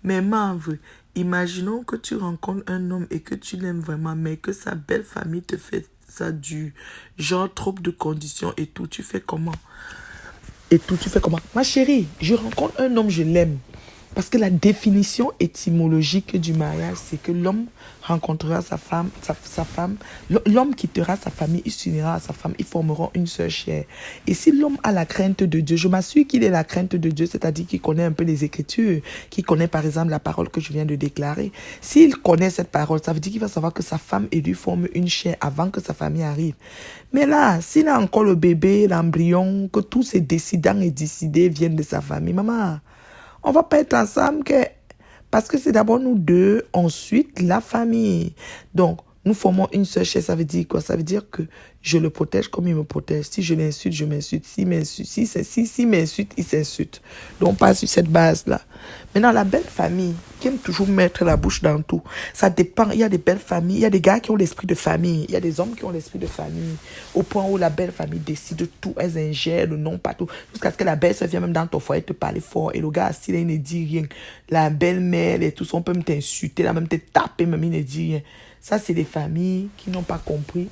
Mais Marve, imaginons que tu rencontres un homme et que tu l'aimes vraiment, mais que sa belle famille te fait ça du genre trop de conditions et tout. Tu fais comment? Ma chérie, je rencontre un homme, je l'aime. Parce que la définition étymologique du mariage, c'est que l'homme rencontrera sa femme, sa femme, l'homme quittera sa famille, il s'unira à sa femme, ils formeront une seule chair. Et si l'homme a la crainte de Dieu, je m'assure qu'il ait la crainte de Dieu, c'est-à-dire qu'il connaît un peu les Écritures, qu'il connaît par exemple la parole que je viens de déclarer. S'il connaît cette parole, ça veut dire qu'il va savoir que sa femme et lui forment une chair avant que sa famille arrive. Mais là, s'il a encore le bébé, l'embryon, que tous ces décidants et décidés viennent de sa famille, maman, on va pas être ensemble parce que c'est d'abord nous deux, ensuite la famille. Donc, nous formons une seule chair. Ça veut dire quoi? Ça veut dire que je le protège comme il me protège. Si je l'insulte, je m'insulte. S'il m'insulte, il s'insulte. Donc, pas sur cette base-là. Maintenant, la belle famille qui aime toujours mettre la bouche dans tout, ça dépend. Il y a des belles familles, il y a des gars qui ont l'esprit de famille, il y a des hommes qui ont l'esprit de famille, au point où la belle famille décide de tout, elles ingèrent le nom partout, jusqu'à ce que la belle se vienne même dans ton foyer te parler fort, et le gars assis là, il ne dit rien. La belle-mère et tout, on peut même t'insulter, là, même te taper, même il ne dit rien. Ça, c'est des familles qui n'ont pas compris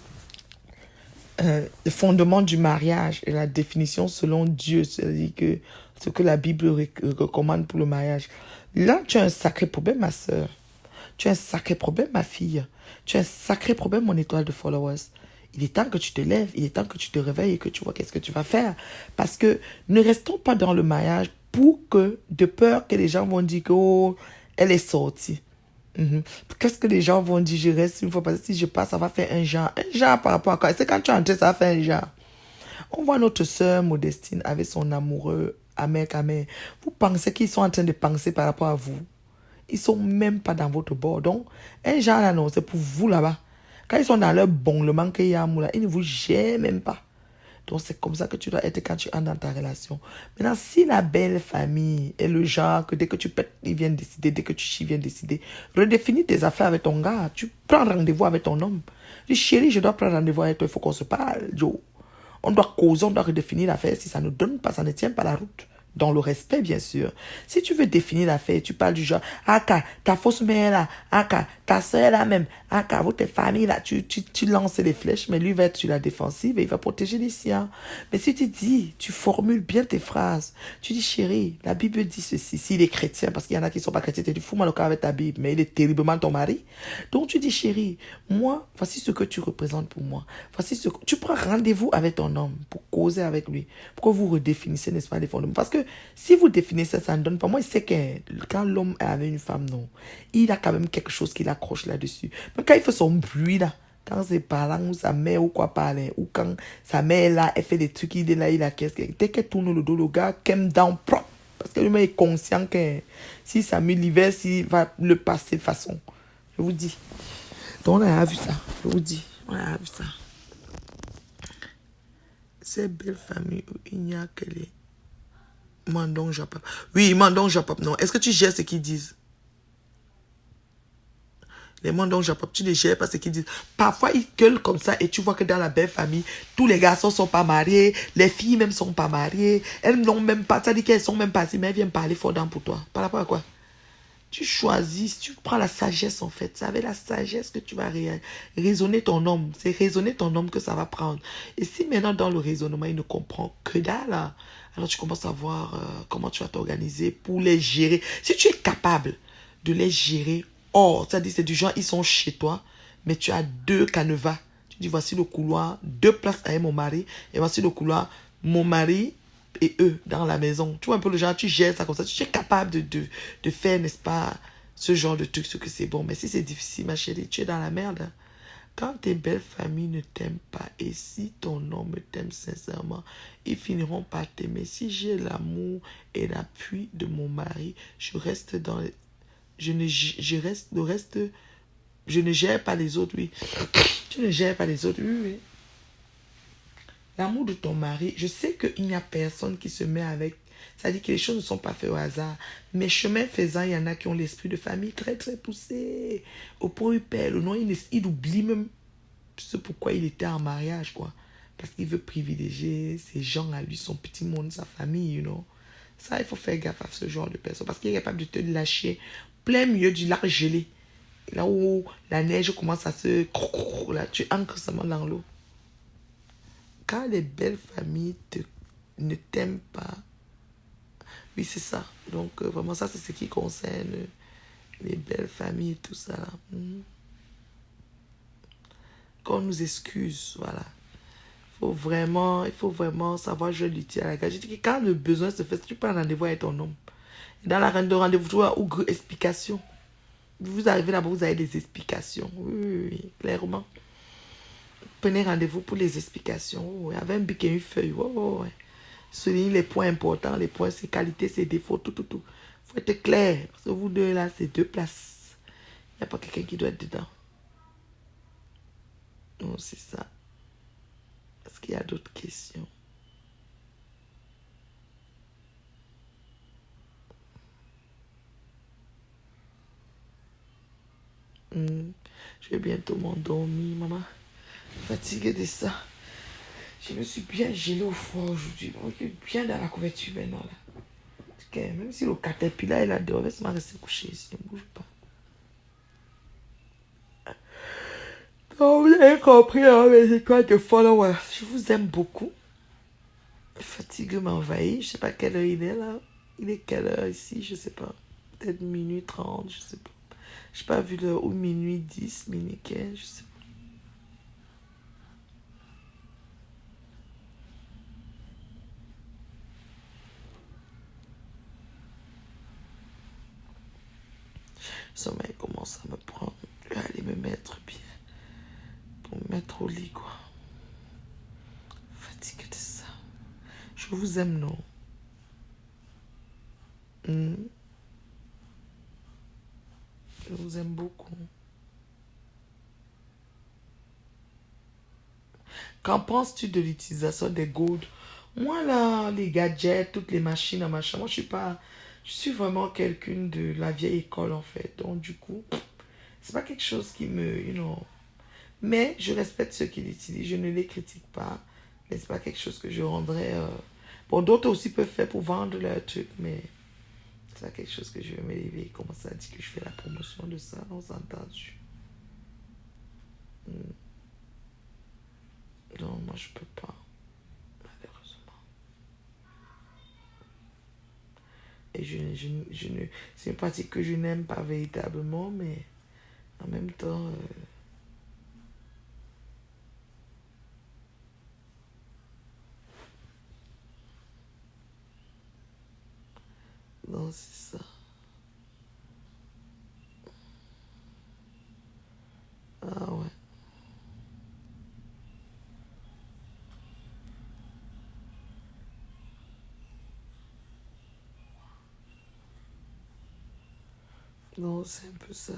le fondement du mariage et la définition selon Dieu, c'est-à-dire que ce que la Bible recommande pour le mariage. Là, tu as un sacré problème, ma soeur. Tu as un sacré problème, ma fille. Tu as un sacré problème, mon étoile de followers. Il est temps que tu te lèves, il est temps que tu te réveilles et que tu vois qu'est-ce que tu vas faire. Parce que ne restons pas dans le mariage pour que, de peur que les gens vont dire que, oh, elle est sortie. Qu'est-ce que les gens vont dire? Je reste une fois parce que si je passe, ça va faire un genre. Un genre par rapport à quoi? C'est quand tu es entré, ça va faire un genre. On voit notre sœur Modestine avec son amoureux Amer. Vous pensez qu'ils sont en train de penser par rapport à vous? Ils sont même pas dans votre bord. Donc, un genre là, non, c'est pour vous là-bas. Quand ils sont dans leur bon, le manque qu'il y a là, ils ne vous gèrent même pas. Donc, c'est comme ça que tu dois être quand tu entres dans ta relation. Maintenant, si la belle famille est le genre que dès que tu pètes, ils viennent décider, dès que tu chies, ils viennent décider, redéfinis tes affaires avec ton gars. Tu prends rendez-vous avec ton homme. Tu dis, chérie, je dois prendre rendez-vous avec toi, il faut qu'on se parle, Joe. On doit causer, on doit redéfinir l'affaire. Si ça ne donne pas, ça ne tient pas la route. Dans le respect, bien sûr. Si tu veux définir l'affaire, tu parles du genre, Aka, ta fausse mère là, Aka, ta soeur là même, Aka, votre famille là, tu lances les flèches, mais lui va être sur la défensive et il va protéger les siens. Mais si tu dis, tu formules bien tes phrases, tu dis, chérie, la Bible dit ceci, s'il est chrétien, parce qu'il y en a qui ne sont pas chrétiens, tu dis, fous-moi le cas avec ta Bible, mais il est terriblement ton mari. Donc tu dis, chérie, moi, voici ce que tu représentes pour moi. Voici ce que... Tu prends rendez-vous avec ton homme pour causer avec lui, pour que vous redéfinissez, n'est-ce pas, les fondements. Parce que si vous définissez ça ne donne pas. Moi, je sais que quand l'homme est avec une femme, non, il a quand même quelque chose qui l'accroche là-dessus. Mais quand il fait son bruit là, quand c'est parlant ou sa mère ou quoi parler, ou quand sa mère là, elle fait des trucs, il est là, il a qu'est-ce que... Dès qu'elle tourne le dos, le gars, qu'elle down propre. Parce que lui-même est conscient que si ça met l'hiver, il va le passer de façon. Je vous dis. Donc on a vu ça. Je vous dis. On a vu ça. Ces belles familles où il n'y a que les Mandon Japap. Oui, Mandon Japap, non. Est-ce que tu gères ce qu'ils disent? Les Mandon Japap, tu les gères pas ce qu'ils disent. Parfois, ils gueulent comme ça et tu vois que dans la belle famille, tous les garçons sont pas mariés, les filles même sont pas mariées. Elles n'ont même pas, ça dit qu'elles sont même pas si, mais elles viennent parler fort dans pour toi. Par rapport à quoi? Tu choisis, tu prends la sagesse en fait. C'est avec la sagesse que tu vas raisonner ton homme. C'est raisonner ton homme que ça va prendre. Et si maintenant dans le raisonnement, il ne comprend que dalle, alors tu commences à voir comment tu vas t'organiser pour les gérer. Si tu es capable de les gérer, c'est-à-dire c'est du genre, ils sont chez toi, mais tu as 2 canevas. Tu dis, voici le couloir, 2 places avec mon mari, et voici le couloir, mon mari et eux dans la maison. Tu vois un peu le genre, tu gères ça comme ça. Tu es capable de faire, n'est-ce pas, ce genre de truc, ce que c'est bon. Mais si c'est difficile, ma chérie, tu es dans la merde. Quand tes belles familles ne t'aiment pas, et si ton homme t'aime sincèrement, ils finiront par t'aimer. Si j'ai l'amour et l'appui de mon mari, je reste dans... Je ne gère pas les autres, oui. Tu ne gères pas les autres, oui, oui. L'amour de ton mari, je sais qu'il n'y a personne qui se met avec. C'est-à-dire que les choses ne sont pas faites au hasard. Mais chemin faisant, il y en a qui ont l'esprit de famille très, très poussé. Au point où il perd le nom, il oublie même ce pourquoi il était en mariage, quoi. Parce qu'il veut privilégier ses gens à lui, son petit monde, sa famille, you know. Ça, il faut faire gaffe à ce genre de personne. Parce qu'il est capable de te lâcher plein milieu du lac gelé. Là où la neige commence à se... Là, tu ancres seulement dans l'eau. Quand les belles familles ne t'aiment pas, oui, c'est ça. Donc, vraiment, ça, c'est ce qui concerne les belles familles et tout ça. Là. Qu'on nous excuse, voilà. Il faut vraiment savoir jouer l'utile à la gage. Je dis que quand le besoin se fait, tu prends un rendez-vous avec ton homme. Et dans la rendez-vous, tu vois, ou explication. Vous arrivez là-bas, vous avez des explications. Oui, clairement. Prenez rendez-vous pour les explications. Avec un bic et une feuille. Ouais. Soulignez les points importants, les points, ses qualités, ses défauts, tout. Il faut être clair. Parce que vous deux, là, c'est 2 places. Il n'y a pas quelqu'un qui doit être dedans. Non, c'est ça. Est-ce qu'il y a d'autres questions? Je vais bientôt m'endormir, maman. Fatiguée de ça. Je me suis bien gelée au froid aujourd'hui. Je suis bien dans la couverture maintenant, là. Okay, même si le caterpillar est là dehors, laisse-moi rester couché ici. Ne bouge pas. Donc, vous avez compris, hein, mes étoiles de followers. Je vous aime beaucoup. Le fatigue m'envahit. Je sais pas quelle heure il est là. Il est quelle heure ici? Je sais pas. Peut-être minuit 30, je sais pas. Je n'ai pas vu l'heure. Ou minuit 10, minuit 15, je sais pas. Le sommeil commence à me prendre. Je vais aller me mettre bien. Pour me mettre au lit, quoi. Fatigué de ça. Je vous aime, non? Je vous aime beaucoup. Qu'en penses-tu de l'utilisation des gourdes? Moi, là, les gadgets, toutes les machines, machin, moi, je suis vraiment quelqu'un de la vieille école, en fait. Donc, du coup, c'est pas quelque chose qui me, mais je respecte ceux qui l'utilisent, je ne les critique pas. Mais c'est pas quelque chose que je rendrais... Bon, d'autres aussi peuvent faire pour vendre leur truc, mais c'est pas quelque chose que je vais m'élever et commencer à dire que je fais la promotion de ça, on s'entend dessus. Non, moi, je peux pas, malheureusement. Et c'est une pratique que je n'aime pas véritablement, mais en même temps... non, c'est ça. Ah ouais. Non, c'est un peu ça.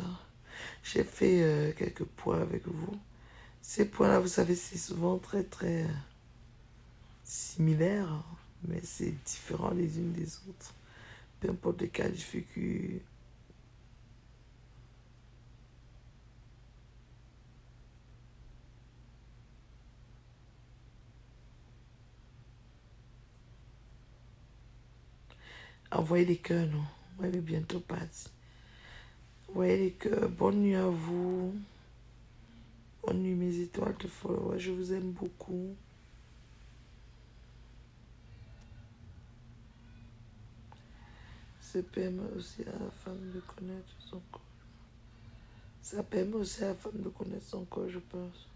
J'ai fait quelques points avec vous. Ces points-là, vous savez, c'est souvent très, très similaire, hein, mais c'est différent les unes des autres. Peu importe le cas de figure. Envoyez des cœurs, non? Moi, je vais bientôt partir. Ouais, les cœurs, bonne nuit à vous. Bonne nuit, mes étoiles de followers. Je vous aime beaucoup. Ça permet aussi à la femme de connaître son corps. Ça permet aussi à la femme de connaître son corps, je pense.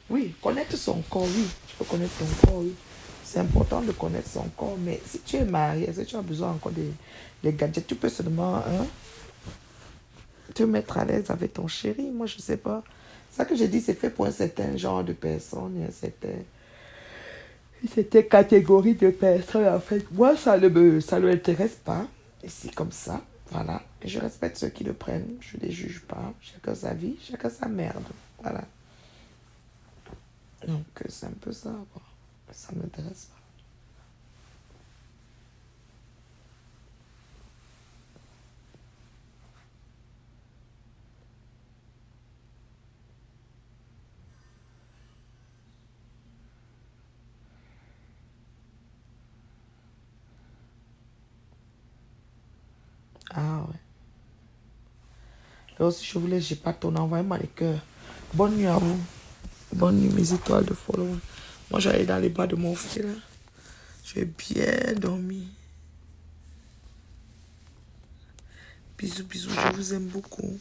Oui, connaître son corps, oui. Tu peux connaître ton corps, oui. C'est important de connaître son corps, mais si tu es marié, si tu as besoin encore des gadgets, tu peux seulement te mettre à l'aise avec ton chéri. Moi, je ne sais pas. Ça que j'ai dit, c'est fait pour un certain genre de personnes, une certaine catégorie de personnes, en fait. Moi, ça ne m'intéresse pas. Et c'est comme ça, voilà. Et je respecte ceux qui le prennent. Je ne les juge pas. Chacun sa vie, chacun sa merde. Voilà. Donc, c'est un peu ça, quoi. Ça ne m'intéresse pas. Ah ouais. Alors, si je voulais, j'ai pas ton envoyez-moi les cœurs. Bonne nuit à vous. Bonne nuit, mes étoiles de follow. Moi, j'allais dans les bras de mon frère. J'ai bien dormi. Bisous, bisous, je vous aime beaucoup.